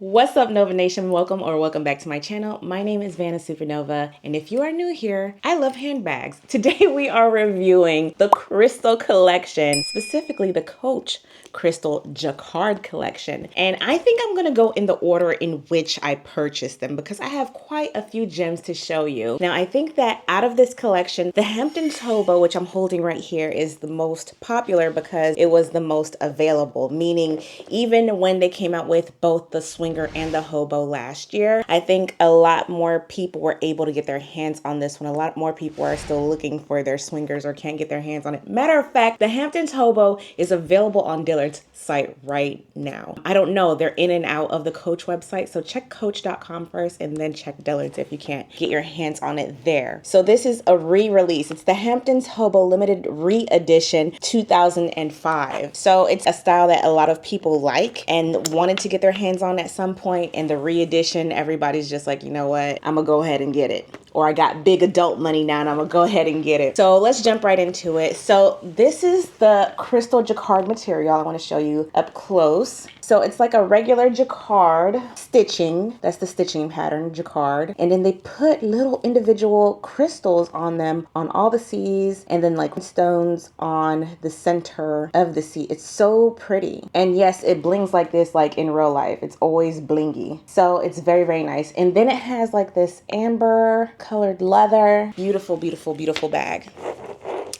What's up, Nova Nation? Welcome back to my channel. My name is Vana SUPERNOVA, and if you are new here, I love handbags. Today we are reviewing the Crystal Collection, specifically the Coach Crystal Jacquard Collection. And I think I'm gonna go in the order in which I purchased them because I have quite a few gems to show you. Now, I think that out of this collection, the Hamptons Hobo, which I'm holding right here, is the most popular because it was the most available, meaning even when they came out with both the swinger and the hobo last year, I think a lot more people were able to get their hands on this one. A lot more people are still looking for their swingers or can't get their hands on it. Matter of fact, the Hamptons Hobo is available on Dillard's site right now. I don't know, they're in and out of the Coach website, so check coach.com first and then check Dillard's if you can't get your hands on it there. So this is a re-release. It's the Hamptons Hobo limited re-edition 2005. So it's a style that a lot of people like and wanted to get their hands on at some point, and the re-edition, everybody's just like, you know what, I'm gonna go ahead and get it. Or I got big adult money now and I'm gonna go ahead and get it. So let's jump right into it. So this is the Crystal Jacquard material I wanna show you up close. So it's like a regular jacquard stitching. That's the stitching pattern, jacquard. And then they put little individual crystals on them on all the C's, and then like stones on the center of the C. It's so pretty. And yes, it blings like this like in real life. It's always blingy. So it's very, very nice. And then it has like this amber colored leather. Beautiful, beautiful, beautiful bag.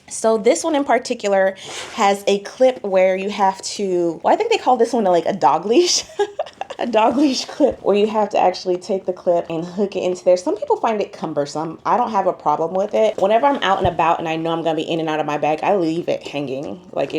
So this one in particular has a clip where you have to, well, I think they call this one like a dog leash. A dog leash clip where you have to actually take the clip and hook it into there. Some people find it cumbersome. I don't have a problem with it. Whenever I'm out and about and I know I'm gonna be in and out of my bag, I leave it hanging. Like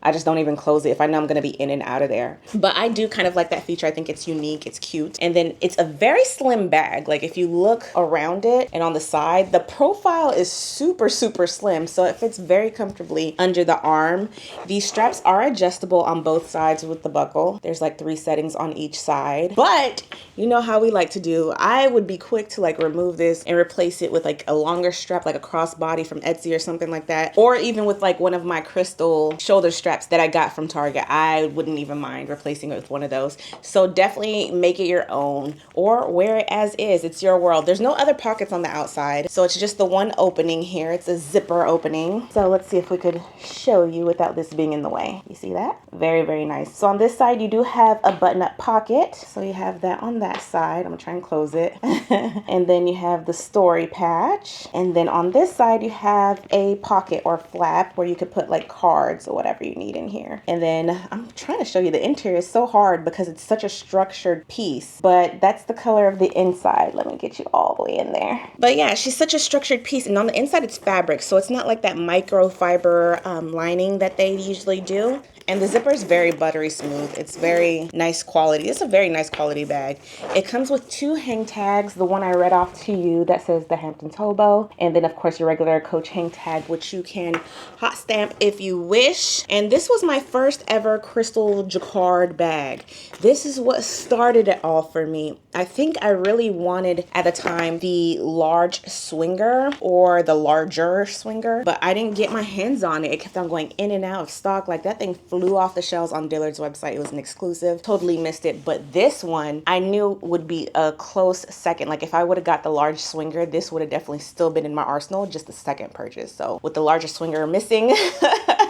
I just don't even close it if I know I'm gonna be in and out of there. But I do kind of like that feature. I think it's unique, it's cute. And then it's a very slim bag. Like if you look around it and on the side, the profile is super, super slim. So it fits very comfortably under the arm. These straps are adjustable on both sides with the buckle. There's like 3 settings on each side. But you know how we like to do. I would be quick to like remove this and replace it with like a longer strap, like a crossbody from Etsy or something like that. Or even with like one of my crystal shoulder straps that I got from Target. I wouldn't even mind replacing it with one of those. So definitely make it your own or wear it as is. It's your world. There's no other pockets on the outside. So it's just the one opening here. It's a zipper opening. So let's see if we could show you without this being in the way. You see that? Very, very nice. So on this side, you do have a button-up pocket. So you have that on that side. I'm gonna try and close it. And then you have the story patch. And then on this side, you have a pocket or flap where you could put like cards or whatever you need in here. And then I'm trying to show you the interior. It's so hard because it's such a structured piece, but that's the color of the inside. Let me get you all the way in there. But yeah, she's such a structured piece, and on the inside it's fabric, so it's not like that microfiber lining that they usually do. And the zipper is very buttery smooth. It's very nice quality. It's a very nice quality bag. It comes with 2 hang tags. The one I read off to you that says the Hamptons Hobo. And then of course your regular Coach hang tag, which you can hot stamp if you wish. And this was my first ever Crystal Jacquard bag. This is what started it all for me. I think I really wanted at the time the large swinger or the larger swinger, but I didn't get my hands on it. It kept on going in and out of stock. Like that thing flew off the shelves on Dillard's website. It was an exclusive. Totally missed it. But this one I knew would be a close second. Like if I would have got the large swinger, this would have definitely still been in my arsenal, just the second purchase. So with the larger swinger missing,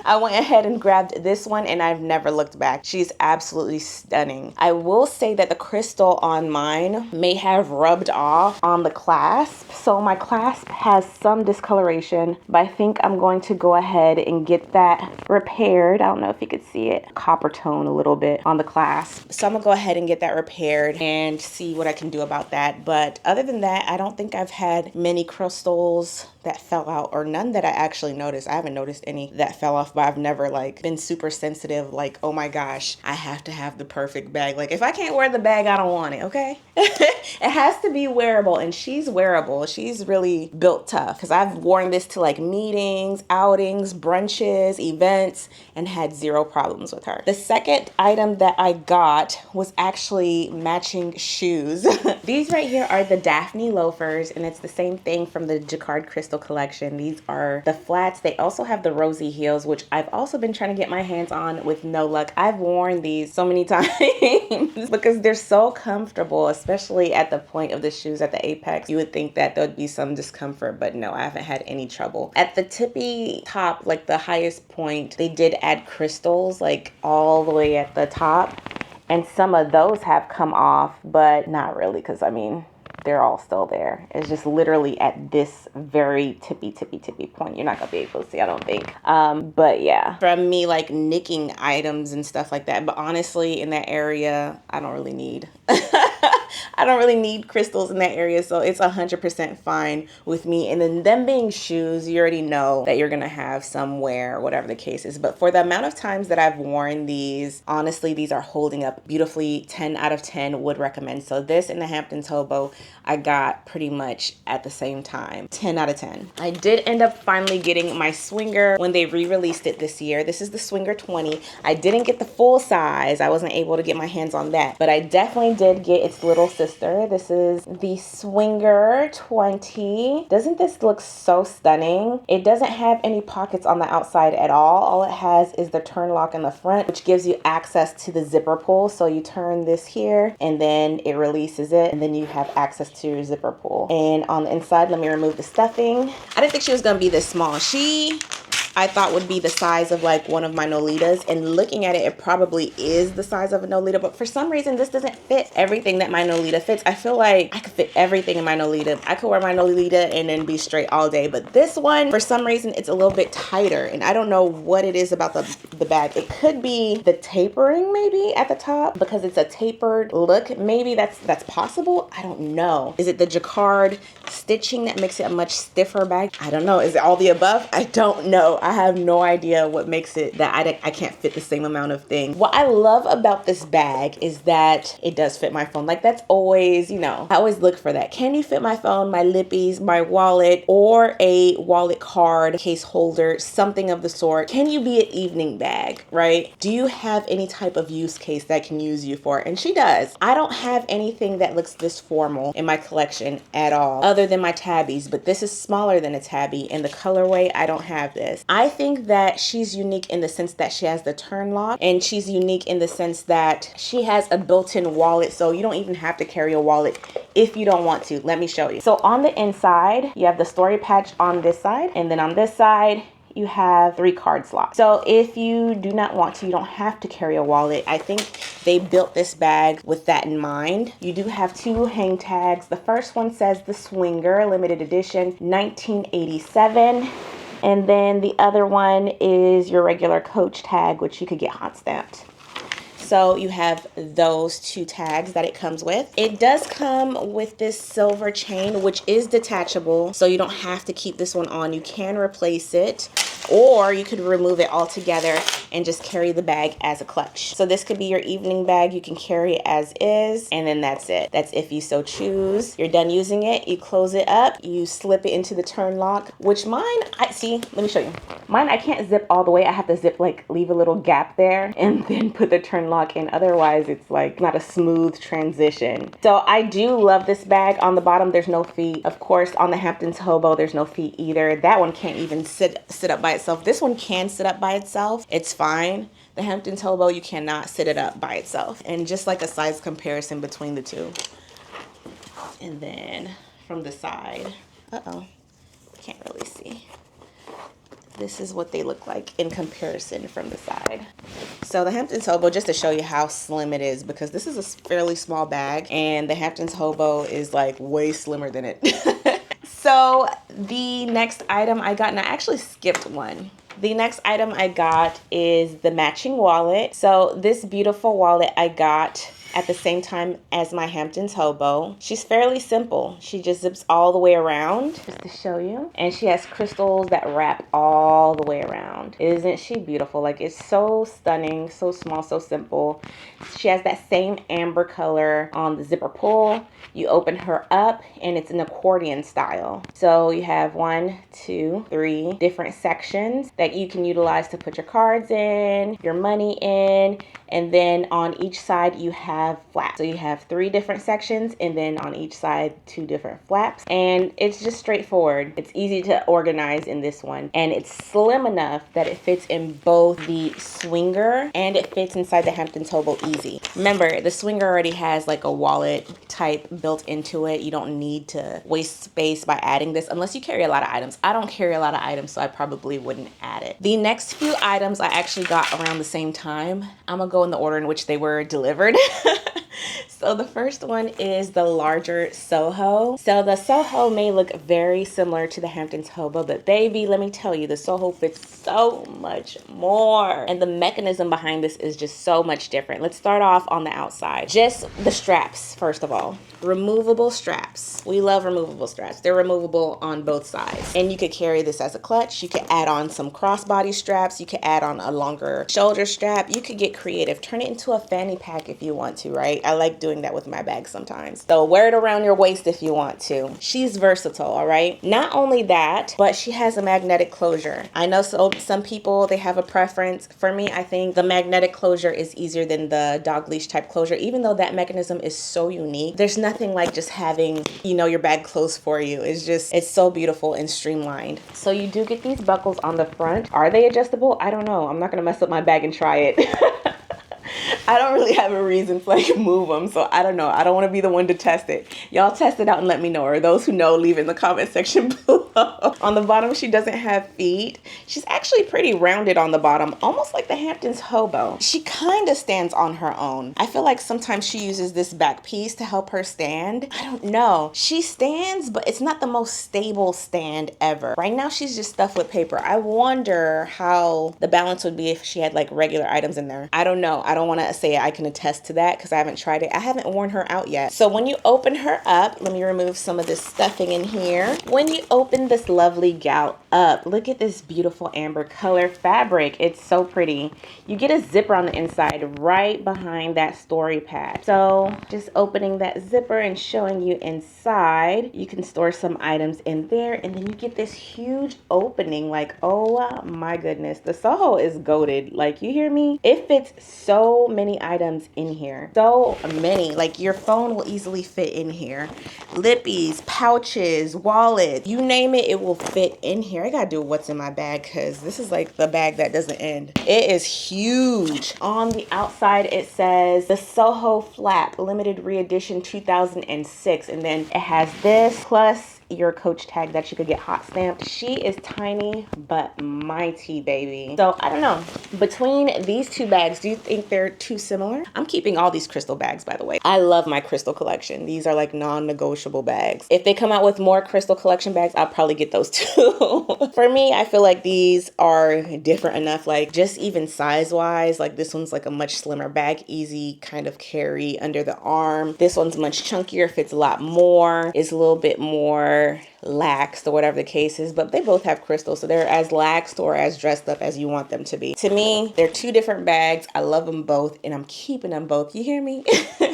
I went ahead and grabbed this one and I've never looked back. She's absolutely stunning. I will say that the crystal on mine may have rubbed off on the clasp. So my clasp has some discoloration, but I think I'm going to go ahead and get that repaired. I don't know if you could see it, copper tone a little bit on the clasp. So I'm gonna go ahead and get that repaired and see what I can do about that. But other than that, I don't think I've had many crystals that fell out, or none that I actually noticed. I haven't noticed any that fell off, but I've never like been super sensitive, like, oh my gosh, I have to have the perfect bag. Like if I can't wear the bag, I don't want it, okay? It has to be wearable, and she's wearable. She's really built tough because I've worn this to like meetings, outings, brunches, events, and had 0 problems with her. The second item that I got was actually matching shoes. These right here are the Daphne loafers, and it's the same thing from the Jacquard Crystal Collection. These are the flats. They also have the rosy heels, which I've also been trying to get my hands on with no luck. I've worn these so many times because they're so comfortable, especially at the point of the shoes at the apex. You would think that there would be some discomfort, but no, I haven't had any trouble. At the tippy top, like the highest point, they did add crystals like all the way at the top. And some of those have come off, but not really, because I mean, they're all still there. It's just literally at this very tippy point. You're not gonna be able to see, I don't think. But yeah, from me like nicking items and stuff like that. But honestly, in that area, I don't really need. I don't really need crystals in that area, so it's 100% fine with me. And then them being shoes, you already know that you're gonna have some wear, whatever the case is. But for the amount of times that I've worn these, honestly, these are holding up beautifully. 10 out of 10 would recommend. So this and the Hamptons Hobo, I got pretty much at the same time. 10 out of 10. I did end up finally getting my Swinger when they re-released it this year. This is the Swinger 20. I didn't get the full size. I wasn't able to get my hands on that, but I definitely did get its little sister. This is the Swinger 20. Doesn't this look so stunning? It doesn't have any pockets on the outside at all. All it has is the turn lock in the front, which gives you access to the zipper pull. So you turn this here and then it releases it, and then you have access to your zipper pull. And on the inside, let me remove the stuffing. I didn't think she was gonna be this small. I thought would be the size of like one of my Nolitas, and looking at it, it probably is the size of a Nolita, but for some reason this doesn't fit everything that my Nolita fits. I feel like I could fit everything in my Nolita. I could wear my Nolita and then be straight all day, but this one, for some reason, it's a little bit tighter, and I don't know what it is about the bag. It could be the tapering maybe at the top, because it's a tapered look. Maybe that's possible. I don't know. Is it the jacquard stitching that makes it a much stiffer bag? I don't know. Is it all the above? I don't know. I have no idea what makes it that I can't fit the same amount of things. What I love about this bag is that it does fit my phone. Like, that's always, you know, I always look for that. Can you fit my phone, my lippies, my wallet, or a wallet card, case holder, something of the sort? Can you be an evening bag, right? Do you have any type of use case that can use you for? And she does. I don't have anything that looks this formal in my collection at all, other than my tabbies, but this is smaller than a tabby. In the colorway, I don't have this. I think that she's unique in the sense that she has the turn lock, and she's unique in the sense that she has a built-in wallet, so you don't even have to carry a wallet if you don't want to. Let me show you. So on the inside, you have the story patch on this side, and then on this side, you have 3 card slots. So if you do not want to, you don't have to carry a wallet. I think they built this bag with that in mind. You do have 2 hang tags. The first one says the Swinger limited edition 1987. And then the other one is your regular Coach tag, which you could get hot stamped. So you have those 2 tags that it comes with. It does come with this silver chain, which is detachable, so you don't have to keep this one on. You can replace it, or you could remove it altogether and just carry the bag as a clutch. So this could be your evening bag. You can carry it as is, and then that's it. That's if you so choose. You're done using it, you close it up, you slip it into the turn lock, which mine, let me show you. Mine, I can't zip all the way. I have to zip, like, leave a little gap there and then put the turn lock in. Otherwise, it's like not a smooth transition. So I do love this bag. On the bottom, there's no feet. Of course, on the Hamptons Hobo, there's no feet either. That one can't even sit up by itself. This one can sit up by itself. It's fine. The Hamptons Hobo, you cannot sit it up by itself. And just like a size comparison between the two. And then from the side, can't really see. This is what they look like in comparison from the side. So the Hamptons Hobo, just to show you how slim it is, because this is a fairly small bag and the Hamptons Hobo is like way slimmer than it. So the next item I got, and I actually skipped one. The next item I got is the matching wallet. So this beautiful wallet I got at the same time as my Hamptons Hobo. She's fairly simple. She just zips all the way around, just to show you. And she has crystals that wrap all the way around. Isn't she beautiful? Like, it's so stunning, so small, so simple. She has that same amber color on the zipper pull. You open her up and it's an accordion style. So you have 1, 2, 3 different sections that you can utilize to put your cards in, your money in, And then on each side you have flaps. So you have 3 different sections, and then on each side 2 different flaps. And it's just straightforward. It's easy to organize in this one. And it's slim enough that it fits in both the swinger and it fits inside the Hamptons Hobo easy. Remember, the swinger already has like a wallet type built into it. You don't need to waste space by adding this unless you carry a lot of items. I don't carry a lot of items, so I probably wouldn't add it. The next few items I actually got around the same time. I'm gonna go in the order in which they were delivered. So the first one is the larger Soho. So the Soho may look very similar to the Hamptons Hobo, but baby, let me tell you, the Soho fits so much more. And the mechanism behind this is just so much different. Let's start off on the outside. Just the straps, first of all. Removable straps. We love removable straps. They're removable on both sides. And you could carry this as a clutch. You could add on some crossbody straps. You could add on a longer shoulder strap. You could get creative. Turn it into a fanny pack if you want to, right? I like doing that with my bag sometimes. So wear it around your waist if you want to. She's versatile, all right? Not only that, but she has a magnetic closure. I know some people, they have a preference. For me, I think the magnetic closure is easier than the dog leash type closure, even though that mechanism is so unique. There's nothing like just having, you know, your bag closed for you. It's so beautiful and streamlined. So you do get these buckles on the front. Are they adjustable? I don't know. I'm not gonna mess up my bag and try it. I don't really have a reason to like move them, so I don't know. I don't want to be the one to test it. Y'all test it out and let me know, or those who know, leave in the comment section below. On the bottom, she doesn't have feet. She's actually pretty rounded on the bottom, almost like the Hamptons Hobo. She kind of stands on her own. I feel like sometimes she uses this back piece to help her stand. I don't know. She stands, but it's not the most stable stand ever. Right now, she's just stuffed with paper. I wonder how the balance would be if she had like regular items in there. I don't know. I don't want to say I can attest to that because I haven't tried it. I haven't worn her out yet. So when you open her up, let me remove some of this stuffing in here. When you open this lovely gal up, look at this beautiful amber color fabric. It's so pretty. You get a zipper on the inside right behind that story pad. So just opening that zipper and showing you inside, you can store some items in there, and then you get this huge opening. Like, oh my goodness, the Soho is goated. Like, you hear me? It fits so many items in here. So many. Like, your phone will easily fit in here. Lippies, pouches, wallets, you name it, it will fit in here. I gotta do what's in my bag because this is like the bag that doesn't end. It is huge. On the outside, it says the Soho Flap Limited Reedition 2006. And then it has this plus your Coach tag that you could get hot stamped. She is tiny but mighty, baby. So I don't know. Between these two bags, do you think they're too similar? I'm keeping all these crystal bags, by the way. I love my crystal collection. These are like non-negotiable bags. If they come out with more crystal collection bags, I'll probably get those too. For me, I feel like these are different enough, like just even size-wise. Like this one's like a much slimmer bag, easy kind of carry under the arm. This one's much chunkier, fits a lot more, is a little bit more laxed or whatever the case is, but they both have crystals, so they're as laxed or as dressed up as you want them to be. To me, they're two different bags. I love them both and I'm keeping them both. You hear me?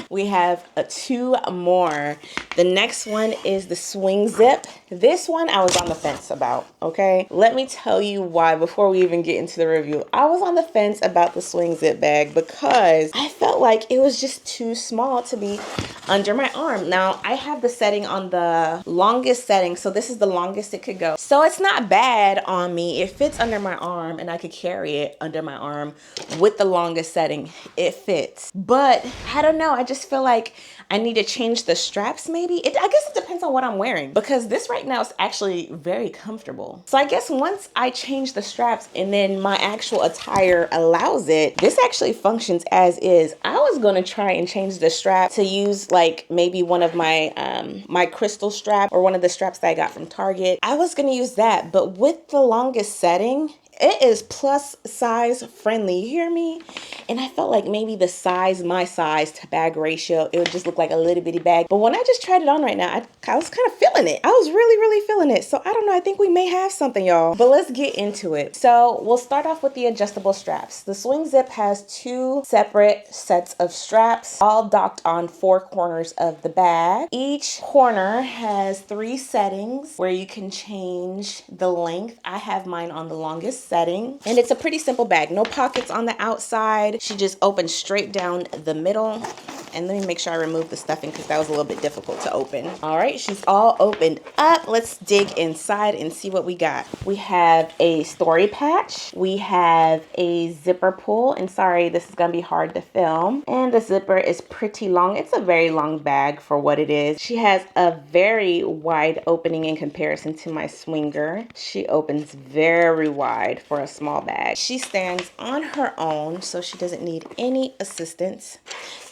We have two more. The next one is the swing zip. This one I was on the fence about, okay? Let me tell you why before we even get into the review. I was on the fence about the swing zip bag because I felt like it was just too small to be under my arm. Now, I have the setting on the longest setting, so this is the longest it could go. So it's not bad on me. It fits under my arm and I could carry it under my arm with the longest setting. It fits. But I don't know. I just feel like I need to change the straps maybe. I guess it depends on what I'm wearing because this right now is actually very comfortable. So I guess once I change the straps and then my actual attire allows it, this actually functions as is. I was going to try and change the strap to use like maybe one of my my crystal strap or one of the straps that I got from Target. I was going to use that, but with the longest setting, it is plus size friendly, you hear me? And I felt like maybe the size, my size to bag ratio, it would just look like a little bitty bag. But when I just tried it on right now, I was kind of feeling it. I was really feeling it. So I don't know, I think we may have something, y'all. But let's get into it. So we'll start off with the adjustable straps. The swing zip has two separate sets of straps, all docked on four corners of the bag. Each corner has 3 settings where you can change the length. I have mine on the longest setting. And it's a pretty simple bag. No pockets on the outside. She just opens straight down the middle. And let me make sure I remove the stuffing because that was a little bit difficult to open. All right, she's all opened up. Let's dig inside and see what we got. We have a story patch. We have a zipper pull. And sorry, this is gonna be hard to film. And the zipper is pretty long. It's a very long bag for what it is. She has a very wide opening in comparison to my swinger. She opens very wide for a small bag. She stands on her own, so she doesn't need any assistance.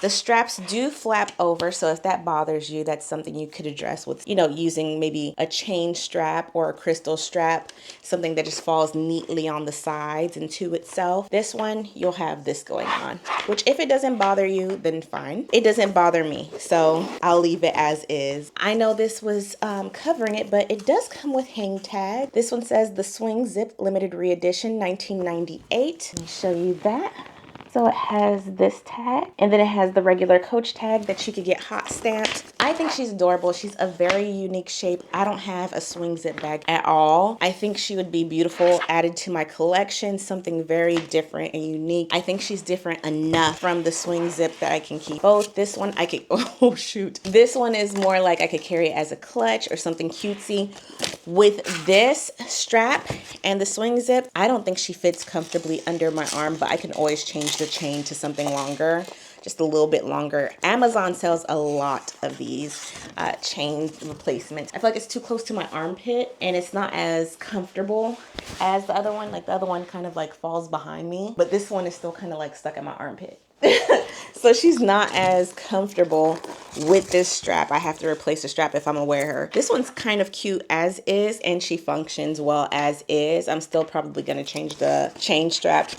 The straps do flap over, so if that bothers you, that's something you could address with, you know, using maybe a chain strap or a crystal strap, something that just falls neatly on the sides and to itself. This one, you'll have this going on, which if it doesn't bother you, then fine. It doesn't bother me, so I'll leave it as is. I know this was covering it, but it does come with hang tag. This one says the Swing Zip Limited Reedition 1998. Let me show you that. So it has this tag, and then it has the regular Coach tag that you could get hot stamped. I think she's adorable. She's a very unique shape. I don't have a swing zip bag at all. I think she would be beautiful added to my collection, something very different and unique. I think she's different enough from the swing zip that I can keep both. This one I could, oh shoot. This one is more like I could carry it as a clutch or something cutesy. With this strap and the swing zip, I don't think she fits comfortably under my arm, but I can always change the chain to something longer, just a little bit longer. Amazon sells a lot of these chain replacements. I feel like it's too close to my armpit and it's not as comfortable as the other one. Like the other one kind of like falls behind me, but this one is still kind of like stuck in my armpit. So she's not as comfortable with this strap. I have to replace the strap if I'm gonna wear her. This one's kind of cute as is, and she functions well as is. I'm still probably gonna change the chain strap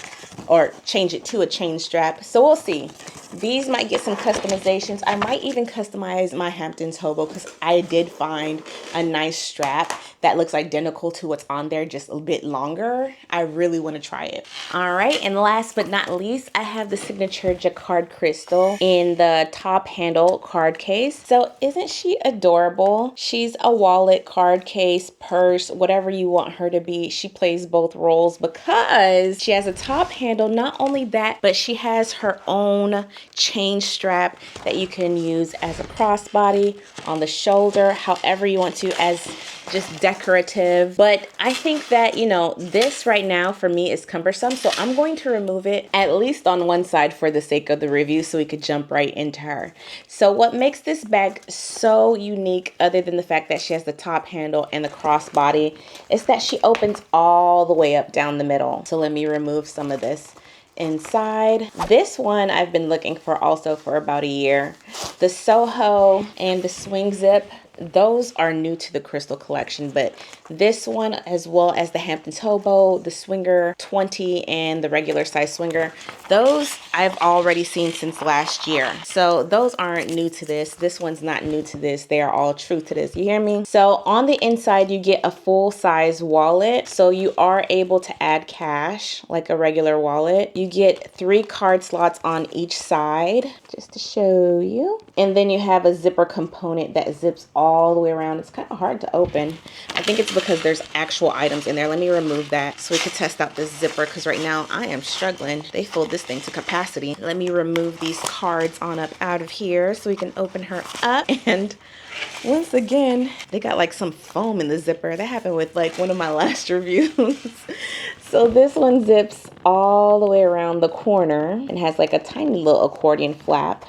or change it to a chain strap. So we'll see. These might get some customizations. I might even customize my Hamptons Hobo because I did find a nice strap that looks identical to what's on there, just a bit longer. I really want to try it. All right, and last but not least, I have the signature Jacquard Crystal in the top handle card case. So isn't she adorable? She's a wallet, card case, purse, whatever you want her to be. She plays both roles because she has a top handle. Not only that, but she has her own chain strap that you can use as a crossbody on the shoulder, however you want to, as just decorative. But I think that, you know, this right now for me is cumbersome, so I'm going to remove it at least on one side for the sake of the review so we could jump right into her. So what makes this bag so unique, other than the fact that she has the top handle and the crossbody, is that she opens all the way up down the middle. So let me remove some of this inside. This one I've been looking for also for about a year. The Soho and the Swing Zip, those are new to the Crystal collection, but this one, as well as the Hamptons Hobo, the Swinger 20, and the regular size Swinger, those I've already seen since last year. So those aren't new to this. This one's not new to this. They are all true to this. You hear me? So on the inside, you get a full size wallet. So you are able to add cash like a regular wallet. You get 3 card slots on each side, just to show you. And then you have a zipper component that zips all the way around. It's kind of hard to open. I think it's because there's actual items in there. Let me remove that so we can test out this zipper, because right now I am struggling. They filled this thing to capacity. Let me remove these cards on up out of here so we can open her up. And once again, they got like some foam in the zipper. That happened with like one of my last reviews. So this one zips all the way around the corner and has like a tiny little accordion flap.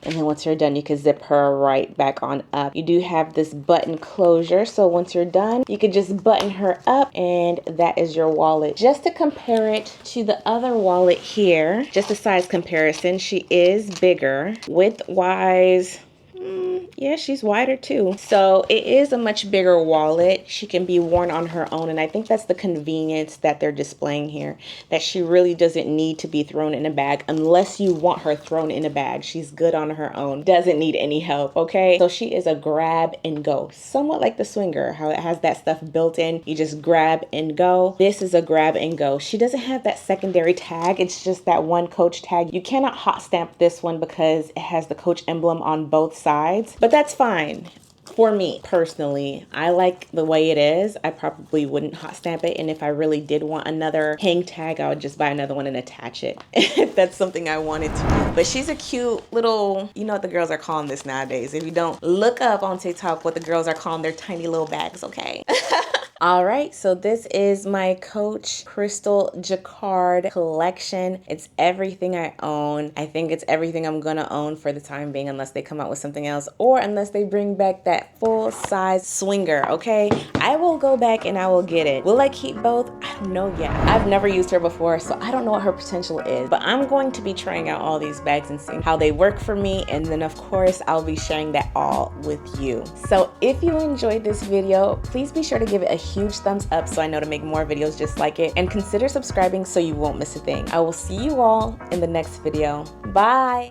And then once you're done, you can zip her right back on up. You do have this button closure, so once you're done, you can just button her up, and that is your wallet. Just to compare it to the other wallet here, just a size comparison, she is bigger. Width-wise, yeah, she's wider too. So it is a much bigger wallet. She can be worn on her own, and I think that's the convenience that they're displaying here, that she really doesn't need to be thrown in a bag unless you want her thrown in a bag. She's good on her own, doesn't need any help, okay? So she is a grab and go, somewhat like the Swinger, how it has that stuff built in. You just grab and go. This is a grab and go. She doesn't have that secondary tag. It's just that one Coach tag. You cannot hot stamp this one because it has the Coach emblem on both sides, but that's fine. for me personally, I like the way it is. I probably wouldn't hot stamp it, and if I really did want another hang tag, I would just buy another one and attach it if that's something I wanted to do. But she's a cute little, you know what the girls are calling this nowadays. If you don't, look up on TikTok what the girls are calling their tiny little bags, okay? All right, so this is my Coach Crystal Jacquard collection. It's everything I own. I think it's everything I'm gonna own for the time being, unless they come out with something else or unless they bring back that full-size swinger, okay? I will go back and I will get it. Will I keep both? I don't know yet. I've never used her before, so I don't know what her potential is, but I'm going to be trying out all these bags and seeing how they work for me, and then of course, I'll be sharing that all with you. So if you enjoyed this video, please be sure to give it a huge thumbs up so I know to make more videos just like it, and consider subscribing so you won't miss a thing. I will see you all in the next video. Bye!